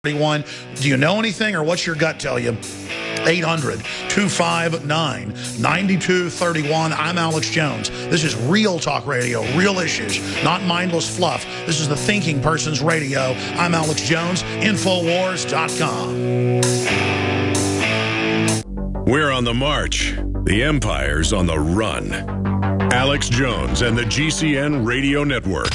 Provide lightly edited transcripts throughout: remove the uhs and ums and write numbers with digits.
Do you know anything, or what's your gut tell you? 800-259-9231. I'm Alex Jones. This is Real Talk Radio, real issues, not mindless fluff. This is the thinking person's radio. I'm Alex Jones, Infowars.com. We're on the march. The empire's on the run. Alex Jones and the GCN Radio Network.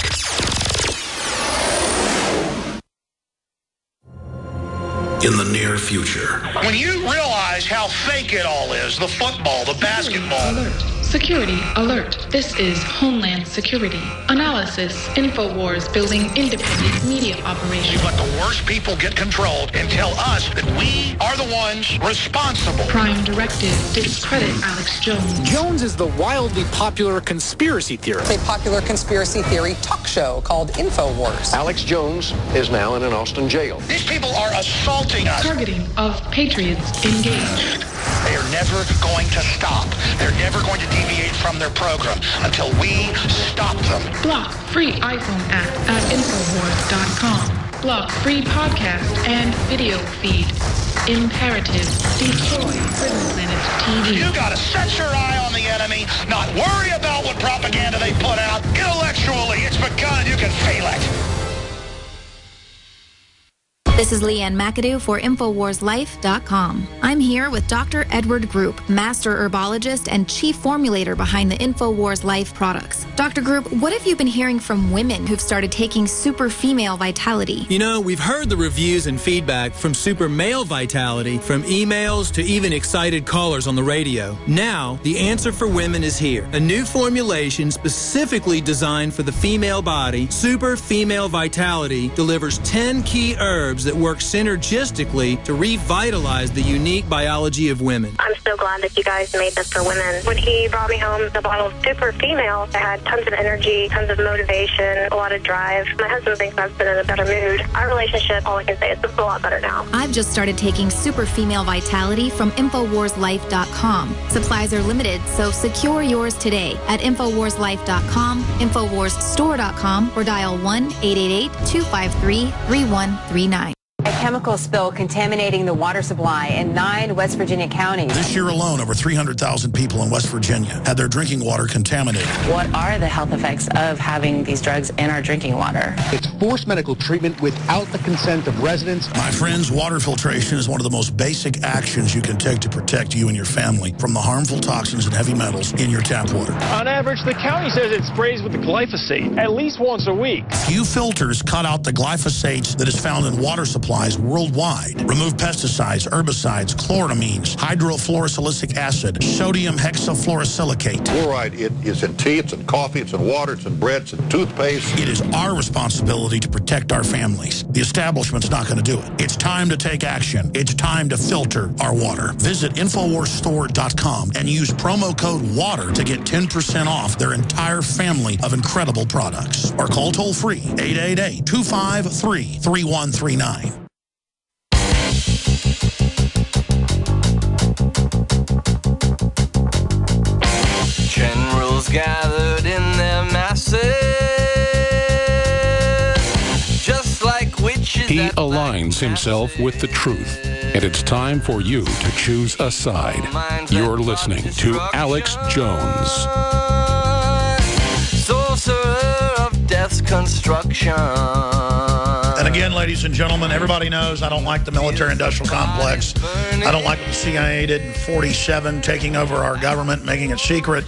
In the near future. When you realize how fake it all is, the football, the basketball. Alert. Security alert. This is Homeland Security. Analysis. InfoWars building independent media operations. You let the worst people get control and tell us that we are the ones responsible. Prime Directive. Discredit Alex Jones. Jones is the wildly popular conspiracy theorist. A popular conspiracy theory talk show called InfoWars. Alex Jones is now in an Austin jail. These people are assaulting us. Targeting of patriots engaged. They are never going to stop. They're never going to deviate from their program until we stop them. Block free iPhone app at Infowars.com. Block free podcast and video feed. Imperative. Destroy Prison Planet TV. You gotta set your eye on the enemy, not worry about what propaganda they put out. Intellectually, it's begun. You can feel it. This is Leanne McAdoo for InfoWarsLife.com. I'm here with Dr. Edward Group, master herbologist and chief formulator behind the InfoWars Life products. Dr. Group, what have you been hearing from women who've started taking Super Female Vitality? You know, we've heard the reviews and feedback from Super Male Vitality, from emails to even excited callers on the radio. Now, the answer for women is here. A new formulation specifically designed for the female body, Super Female Vitality, delivers 10 key herbs that work synergistically to revitalize the unique biology of women. I'm so glad that you guys made this for women. When he brought me home the bottle of Super Female, I had tons of energy, tons of motivation, a lot of drive. My husband thinks I've been in a better mood. Our relationship, all I can say is it's a lot better now. I've just started taking Super Female Vitality from InfoWarsLife.com. Supplies are limited, so secure yours today at InfoWarsLife.com, InfoWarsStore.com, or dial 1-888-253-3139. A chemical spill contaminating the water supply in 9 West Virginia counties. This year alone, over 300,000 people in West Virginia had their drinking water contaminated. What are the health effects of having these drugs in our drinking water? It's forced medical treatment without the consent of residents. My friends, water filtration is one of the most basic actions you can take to protect you and your family from the harmful toxins and heavy metals in your tap water. On average, the county says it sprays with the glyphosate at least once a week. Few filters cut out the glyphosate that is found in water supplies worldwide. Remove pesticides, herbicides, chloramines, hydrofluorosilicic acid, sodium hexafluorosilicate. Fluoride, it is in tea, it's in coffee, it's in water, it's in bread, it's in toothpaste. It is our responsibility to protect our families. The establishment's not going to do it. It's time to take action. It's time to filter our water. Visit InfoWarsStore.com and use promo code WATER to get 10% off their entire family of incredible products. Or call toll-free 888-253-3139. Generals gathered in their masses, just like witches. He aligns himself with the truth, and it's time for you to choose a side. You're listening to Alex Jones. Sorcerer of death's construction. And again, ladies and gentlemen, everybody knows I don't like the military-industrial complex. I don't like what the CIA did in 47, taking over our government, making it secret.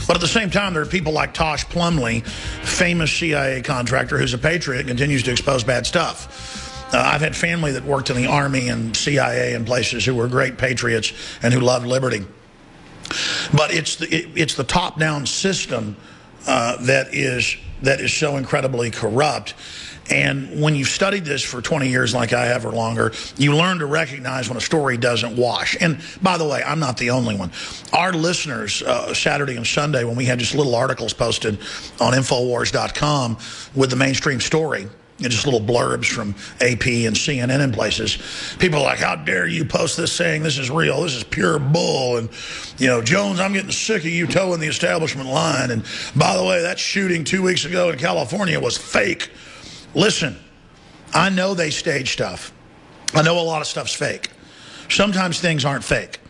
But at the same time, there are people like Tosh Plumley, famous CIA contractor who's a patriot, continues to expose bad stuff. I've had family that worked in the Army and CIA and places who were great patriots and who loved liberty. But it's the top-down system that is so incredibly corrupt. And when you've studied this for 20 years like I have or longer, you learn to recognize when a story doesn't wash. And by the way, I'm not the only one. Our listeners, Saturday and Sunday, when we had just little articles posted on Infowars.com with the mainstream story, and just little blurbs from AP and CNN and places, people are like, how dare you post this saying this is real, this is pure bull, and, you know, Jones, I'm getting sick of you towing the establishment line, and by the way, that shooting 2 weeks ago in California was fake. Listen, I know they stage stuff. I know a lot of stuff's fake. Sometimes things aren't fake.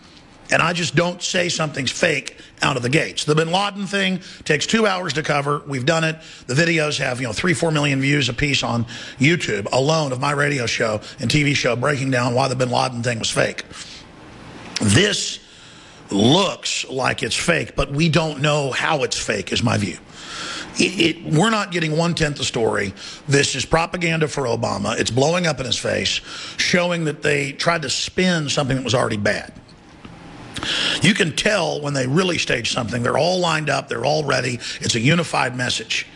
And I just don't say something's fake out of the gates. The bin Laden thing takes 2 hours to cover. We've done it. The videos have, 3-4 million views a piece on YouTube alone of my radio show and TV show breaking down why the bin Laden thing was fake. This looks like it's fake, but we don't know how it's fake, is my view. We're not getting 1/10 the story. This is propaganda for Obama. It's blowing up in his face, showing that they tried to spin something that was already bad. You can tell when they really stage something. They're all lined up. They're all ready. It's a unified message,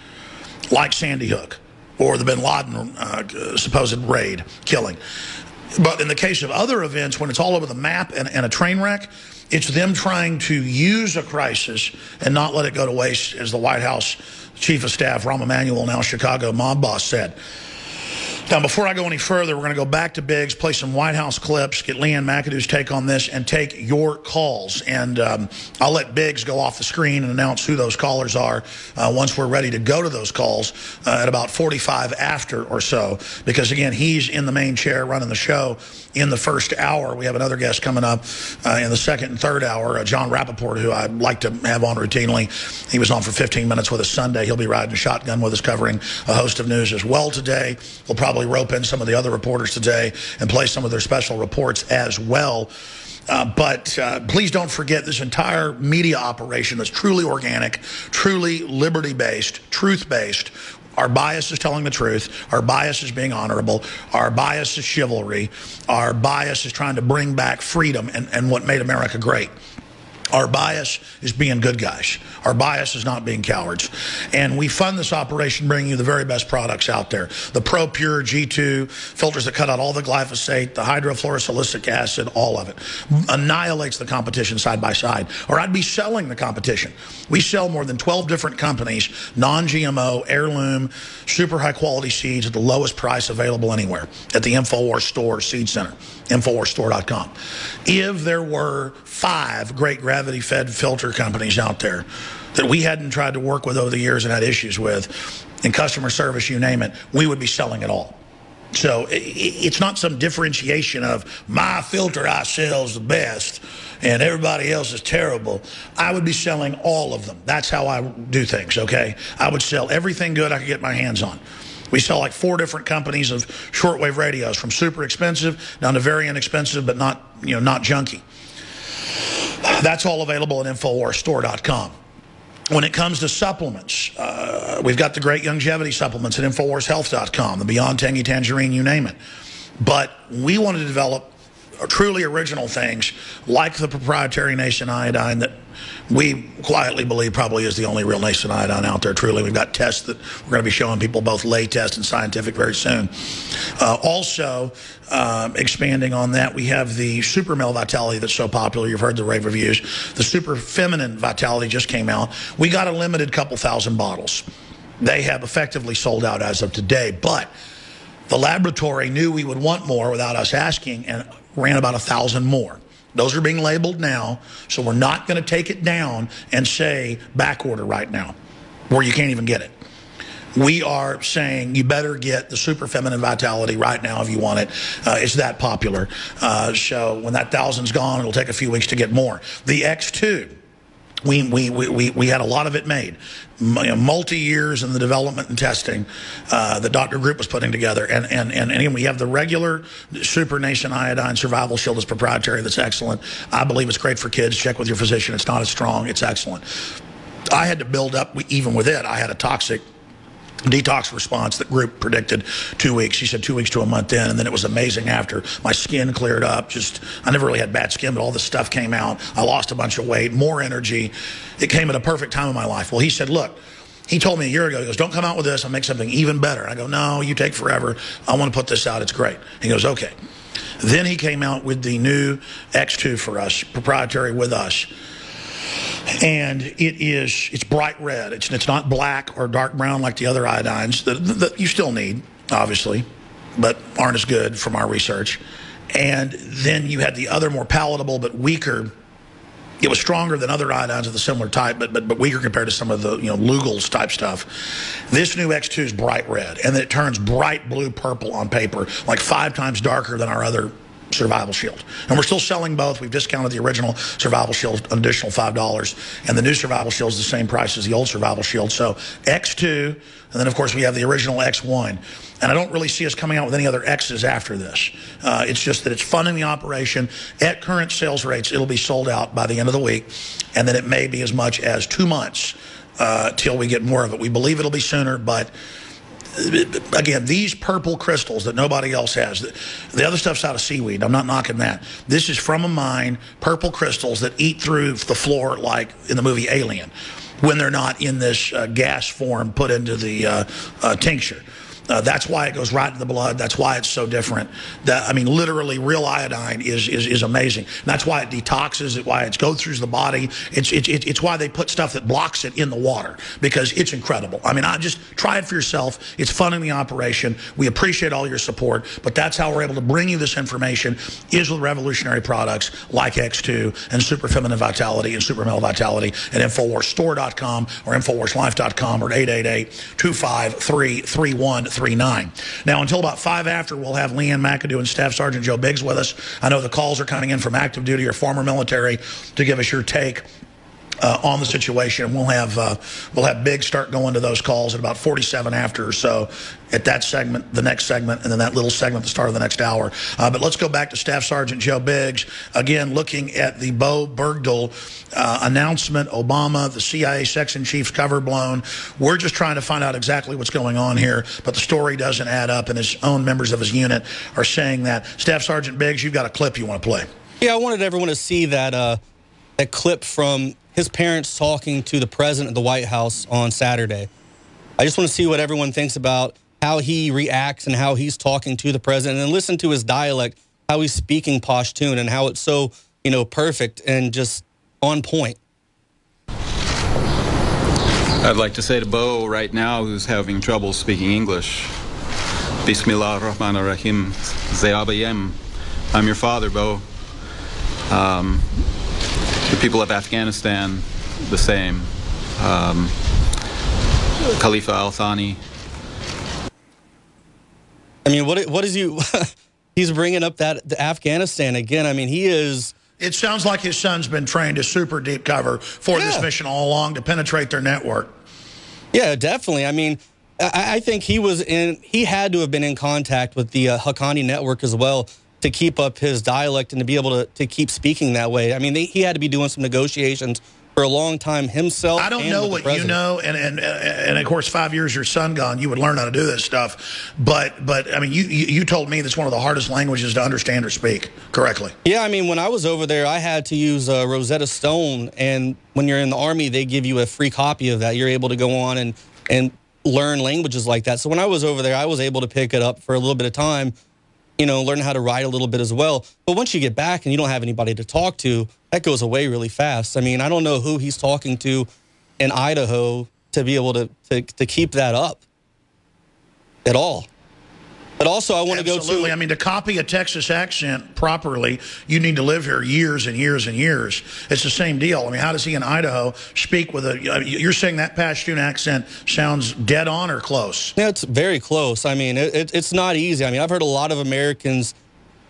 like Sandy Hook or the bin Laden supposed raid killing. But in the case of other events, when it's all over the map and a train wreck, it's them trying to use a crisis and not let it go to waste, as the White House Chief of Staff, Rahm Emanuel, now Chicago mob boss, said. Now, before I go any further, we're going to go back to Biggs, play some White House clips, get Leanne McAdoo's take on this, and take your calls. And I'll let Biggs go off the screen and announce who those callers are once we're ready to go to those calls at about 45 after or so. Because, again, he's in the main chair running the show in the first hour. We have another guest coming up in the second and third hour, John Rappaport, who I like to have on routinely. He was on for 15 minutes with us Sunday. He'll be riding a shotgun with us, covering a host of news as well today. We'll probably rope in some of the other reporters today and play some of their special reports as well. But please don't forget this entire media operation that's truly organic, truly liberty-based, truth-based. Our bias is telling the truth. Our bias is being honorable. Our bias is chivalry. Our bias is trying to bring back freedom and what made America great. Our bias is being good guys. Our bias is not being cowards. And we fund this operation bringing you the very best products out there. The Pro Pure G2, filters that cut out all the glyphosate, the hydrofluorosilicic acid, all of it. Annihilates the competition side by side. Or I'd be selling the competition. We sell more than 12 different companies, non-GMO, heirloom, super high quality seeds at the lowest price available anywhere at the InfoWars Store Seed Center, InfoWarsStore.com. If there were 5 great gravity-fed filter companies out there that we hadn't tried to work with over the years and had issues with, in customer service, you name it, we would be selling it all. So it's not some differentiation of my filter I sell is the best and everybody else is terrible. I would be selling all of them. That's how I do things, okay? I would sell everything good I could get my hands on. We sell like 4 different companies of shortwave radios, from super expensive down to very inexpensive, but not, not junky. That's all available at InfoWarsStore.com. When it comes to supplements, we've got the great longevity supplements at InfoWarsHealth.com, the Beyond Tangy Tangerine, you name it. But we want to develop truly original things like the proprietary Nascent Iodine that we quietly believe probably is the only real Nascent Iodine out there, truly. We've got tests that we're going to be showing people, both lay test and scientific, very soon. Also, expanding on that, we have the Super Male Vitality that's so popular. You've heard the rave reviews. The Super Feminine Vitality just came out. We got a limited couple thousand bottles. They have effectively sold out as of today, but the laboratory knew we would want more without us asking and ran about 1,000 more. Those are being labeled now, so we're not going to take it down and say back order right now, where you can't even get it. We are saying you better get the Super Feminine Vitality right now if you want it. It's that popular. So when that 1,000's gone, it'll take a few weeks to get more. The X2, we had a lot of it made. Multi-years in the development and testing the Dr. Group was putting together. And again, we have the regular Super Nascent Iodine Survival Shield that's proprietary, that's excellent. I believe it's great for kids. Check with your physician. It's not as strong. It's excellent. I had to build up, even with it, I had a toxic detox response that Group predicted 2 weeks. She said 2 weeks to a month in, and then it was amazing after. My skin cleared up. I never really had bad skin, but all this stuff came out. I lost a bunch of weight, more energy. It came at a perfect time in my life. Well, he said, look, he told me a year ago, he goes, don't come out with this. I'll make something even better. I go, no, you take forever. I want to put this out. It's great. He goes, okay. Then he came out with the new X2 for us, proprietary with us. And it's bright red. It's not black or dark brown like the other iodines that you still need, obviously, but aren't as good from our research. And then you had the other more palatable but weaker It was stronger than other iodines of the similar type, but weaker compared to some of the Lugol's type stuff. This new X2 is bright red, and then it turns bright blue purple on paper, like 5 times darker than our other Survival Shield. And we're still selling both. We've discounted the original Survival Shield an additional $5, and the new Survival Shield is the same price as the old Survival Shield. So X2, and then of course we have the original X1. And I don't really see us coming out with any other X's after this. It's just that it's funding the operation. At current sales rates, it'll be sold out by the end of the week, and then it may be as much as 2 months till we get more of it. We believe it'll be sooner, but again, these purple crystals that nobody else has, the other stuff's out of seaweed. I'm not knocking that. This is from a mine, purple crystals that eat through the floor like in the movie Alien, when they're not in this gas form put into the tincture. That's why it goes right into the blood. That's why it's so different. I mean, literally, real iodine is amazing. And that's why it detoxes it, why it goes through the body. It's why they put stuff that blocks it in the water, because it's incredible. I mean, just try it for yourself. It's funding the operation. We appreciate all your support, but that's how we're able to bring you this information, is with revolutionary products like X2 and Super Feminine Vitality and Super Male Vitality at InfoWarsStore.com or InfoWarsLife.com or 888-253-3139. Now, until about 5 after, we'll have Leanne McAdoo and Staff Sergeant Joe Biggs with us. I know the calls are coming in from active duty or former military to give us your take on the situation. We'll have Biggs start going to those calls at about 47 after or so at that segment, the next segment, and then that little segment at the start of the next hour. But let's go back to Staff Sergeant Joe Biggs, again, looking at the Bo Bergdahl announcement, Obama, the CIA section chief's cover blown. We're just trying to find out exactly what's going on here, but the story doesn't add up, and his own members of his unit are saying that. Staff Sergeant Biggs, you've got a clip you want to play. Yeah, I wanted everyone to see that clip from his parents talking to the president of the White House on Saturday. I just want to see what everyone thinks about how he reacts and how he's talking to the president, and listen to his dialect, how he's speaking Pashtun, and how it's so, perfect and just on point. I'd like to say to Bo right now, who's having trouble speaking English, Bismillah ar-Rahman ar-Rahim, Zayabayem. I'm your father, Bo. The people of Afghanistan, the same. Khalifa al-Thani. I mean, what is you? He's bringing up the Afghanistan again. I mean, he is. It sounds like his son's been trained as super deep cover for this mission all along to penetrate their network. Yeah, definitely. I mean, I think he had to have been in contact with the Haqqani network as well, to keep up his dialect and to be able to keep speaking that way. I mean, he had to be doing some negotiations for a long time himself. I don't know what you know, and of course, 5 years your son gone, you would learn how to do this stuff. But I mean, you told me that's one of the hardest languages to understand or speak correctly. Yeah, I mean, when I was over there, I had to use Rosetta Stone, and when you're in the Army, they give you a free copy of that. You're able to go on and learn languages like that. So when I was over there, I was able to pick it up for a little bit of time, learn how to write a little bit as well. But once you get back and you don't have anybody to talk to, that goes away really fast. I mean, I don't know who he's talking to in Idaho to be able to keep that up at all. But also, I want to go to... Absolutely. I mean, to copy a Texas accent properly, you need to live here years and years and years. It's the same deal. I mean, how does he in Idaho speak with a... You're saying that Pashtun accent sounds dead on or close? Yeah, it's very close. I mean, it's not easy. I mean, I've heard a lot of Americans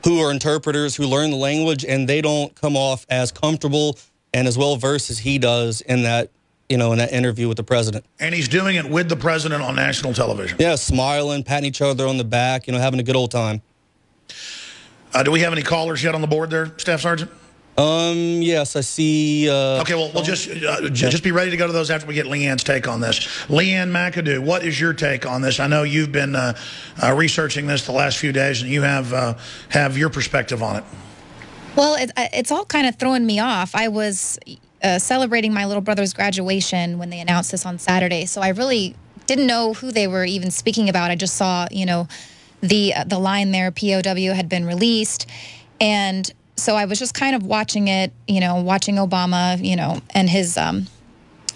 who are interpreters who learn the language, and they don't come off as comfortable and as well-versed as he does in that, in that interview with the president. And he's doing it with the president on national television. Yeah, smiling, patting each other on the back, having a good old time. Do we have any callers yet on the board there, Staff Sergeant? Yes, I see. Okay, well, we'll just be ready to go to those after we get Leanne's take on this. Leanne McAdoo, what is your take on this? I know you've been researching this the last few days, and you have your perspective on it. Well, it's all kind of throwing me off. I was celebrating my little brother's graduation when they announced this on Saturday, so I really didn't know who they were even speaking about. I just saw, the line there, POW had been released, and so I was just kind of watching it, watching Obama, and his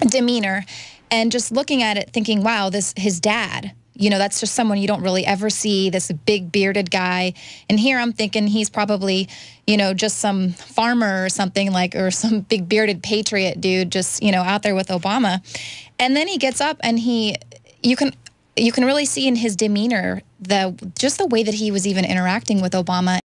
demeanor, and just looking at it thinking, wow, his dad You know, that's just someone you don't really ever see, this big bearded guy. And here I'm thinking he's probably, you know, just some farmer or something like, or some big bearded patriot dude just, you know, out there with Obama. And then he gets up and you can really see in his demeanor just the way that he was even interacting with Obama.